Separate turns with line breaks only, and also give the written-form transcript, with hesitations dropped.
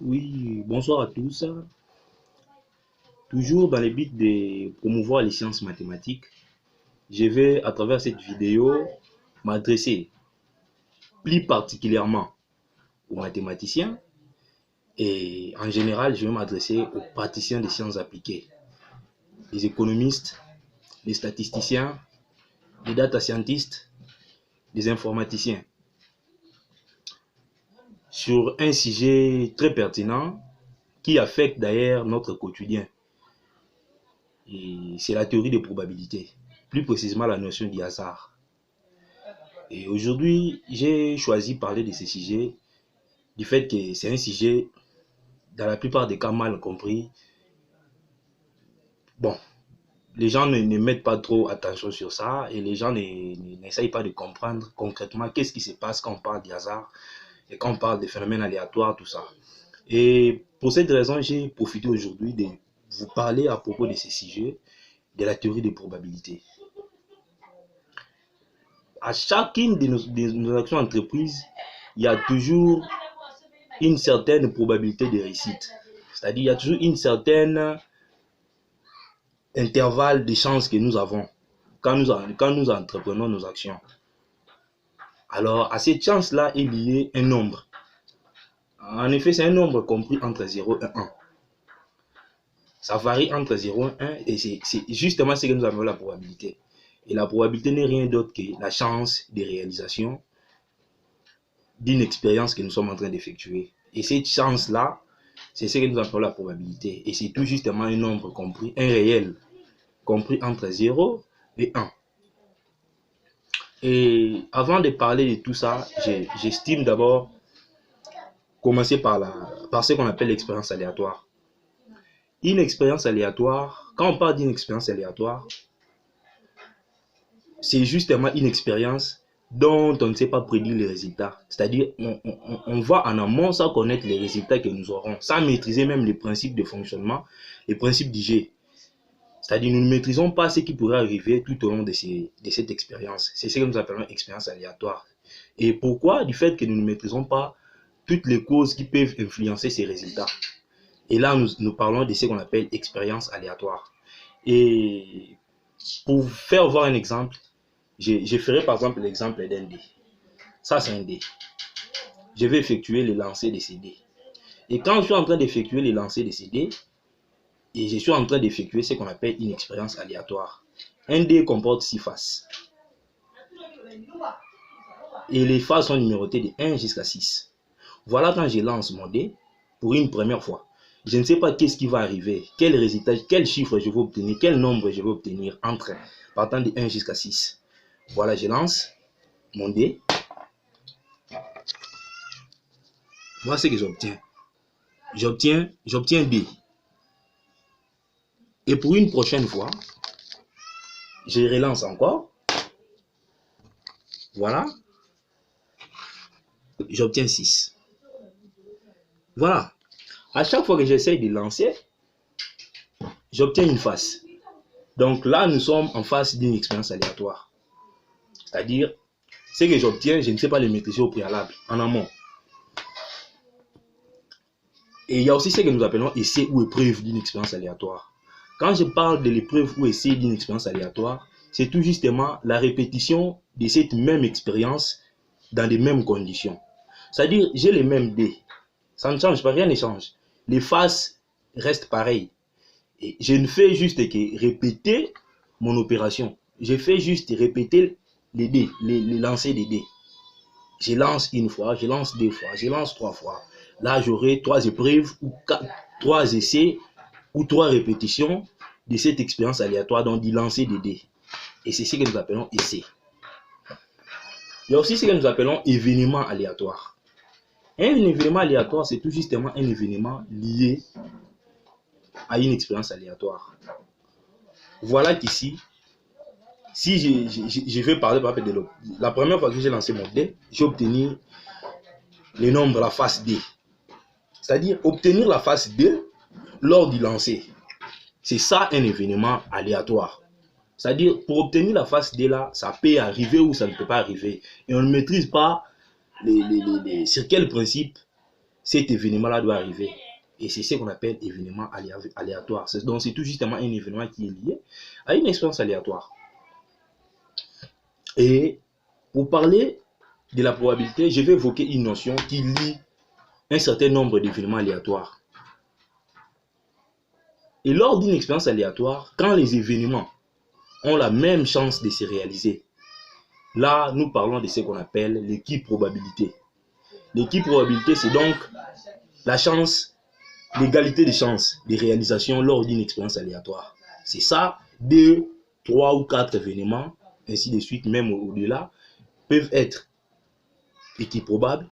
Oui, bonsoir à tous. Toujours dans le but de promouvoir les sciences mathématiques, je vais à travers cette vidéo m'adresser plus particulièrement aux mathématiciens et en général, je vais m'adresser aux praticiens des sciences appliquées, les économistes, les statisticiens, les data scientists, les informaticiens, sur un sujet très pertinent qui affecte d'ailleurs notre quotidien. Et c'est la théorie des probabilités, plus précisément la notion du hasard. Et aujourd'hui, j'ai choisi de parler de ce sujet, du fait que c'est un sujet, dans la plupart des cas, mal compris. Bon, les gens ne mettent pas trop attention sur ça et les gens n'essayent pas de comprendre concrètement qu'est-ce qui se passe quand on parle du hasard et quand on parle des phénomènes aléatoires, tout ça. Et pour cette raison, j'ai profité aujourd'hui de vous parler à propos de ce sujet, de la théorie des probabilités. À chacune de nos actions entreprises, il y a toujours une certaine probabilité de réussite. C'est-à-dire il y a toujours une certaine intervalle de chance que nous avons quand nous entreprenons nos actions. Alors, à cette chance-là est lié un nombre. En effet, c'est un nombre compris entre 0 et 1. Ça varie entre 0 et 1 et c'est justement ce que nous avons la probabilité. Et la probabilité n'est rien d'autre que la chance de réalisation d'une expérience que nous sommes en train d'effectuer. Et cette chance-là, c'est ce que nous appelons la probabilité. Et c'est tout justement un nombre compris, un réel, compris entre 0 et 1. Et avant de parler de tout ça, j'estime d'abord commencer par ce qu'on appelle l'expérience aléatoire. Une expérience aléatoire, quand on parle d'une expérience aléatoire, c'est justement une expérience dont on ne sait pas prédire les résultats. C'est-à-dire, on va en amont sans connaître les résultats que nous aurons, sans maîtriser même les principes de fonctionnement, les principes du jeu. C'est-à-dire, nous ne maîtrisons pas ce qui pourrait arriver tout au long de cette expérience. C'est ce que nous appelons expérience aléatoire. Et pourquoi? Du fait que nous ne maîtrisons pas toutes les causes qui peuvent influencer ces résultats. Et là, nous parlons de ce qu'on appelle expérience aléatoire. Et pour faire voir un exemple, je ferai par exemple l'exemple d'un dé. Ça, c'est un dé. Je vais effectuer le lancer de ces dés. Et quand je suis en train d'effectuer le lancer de ces dés, et je suis en train d'effectuer ce qu'on appelle une expérience aléatoire. Un dé comporte 6 faces. Et les faces sont numérotées de 1 jusqu'à 6. Voilà quand je lance mon dé pour une première fois. Je ne sais pas qu'est-ce qui va arriver, quel résultat, quel chiffre je vais obtenir, quel nombre je vais obtenir partant de 1 jusqu'à 6. Voilà, je lance mon dé. Voilà ce que j'obtiens. J'obtiens D. Et pour une prochaine fois, je relance encore. Voilà. J'obtiens 6. Voilà. À chaque fois que j'essaye de lancer, j'obtiens une face. Donc là, nous sommes en face d'une expérience aléatoire. C'est-à-dire, ce que j'obtiens, je ne sais pas le maîtriser au préalable, en amont. Et il y a aussi ce que nous appelons essai ou épreuve d'une expérience aléatoire. Quand je parle de l'épreuve ou essai d'une expérience aléatoire, c'est tout justement la répétition de cette même expérience dans les mêmes conditions. C'est-à-dire, j'ai les mêmes dés. Ça ne change pas, rien ne change. Les faces restent pareilles. Et je ne fais juste que répéter mon opération. Je fais juste répéter les dés, les lancers des dés. Je lance une fois, je lance deux fois, je lance trois fois. Là, j'aurai 3 épreuves ou 3 essais ou 3 répétitions de cette expérience aléatoire, donc d'y lancer des dés. Et c'est ce que nous appelons essai. Il y a aussi ce que nous appelons événement aléatoire. Un événement aléatoire, c'est tout justement un événement lié à une expérience aléatoire. Voilà qu'ici, si je vais parler par exemple de la première fois que j'ai lancé mon dé, j'ai obtenu le nombre, la face D. C'est-à-dire obtenir la face D lors du lancer. C'est ça un événement aléatoire. C'est-à-dire pour obtenir la face D là, ça peut arriver ou ça ne peut pas arriver. Et on ne maîtrise pas sur quel principe cet événement-là doit arriver. Et c'est ce qu'on appelle événement aléatoire. Donc c'est tout justement un événement qui est lié à une expérience aléatoire. Et pour parler de la probabilité, je vais évoquer une notion qui lie un certain nombre d'événements aléatoires. Et lors d'une expérience aléatoire, quand les événements ont la même chance de se réaliser, là, nous parlons de ce qu'on appelle l'équipe probabilité. L'équipe probabilité, c'est donc la chance, l'égalité des chances de réalisation lors d'une expérience aléatoire. C'est ça, 2, 3 ou 4 événements, ainsi de suite, même au-delà, peuvent être équipe probable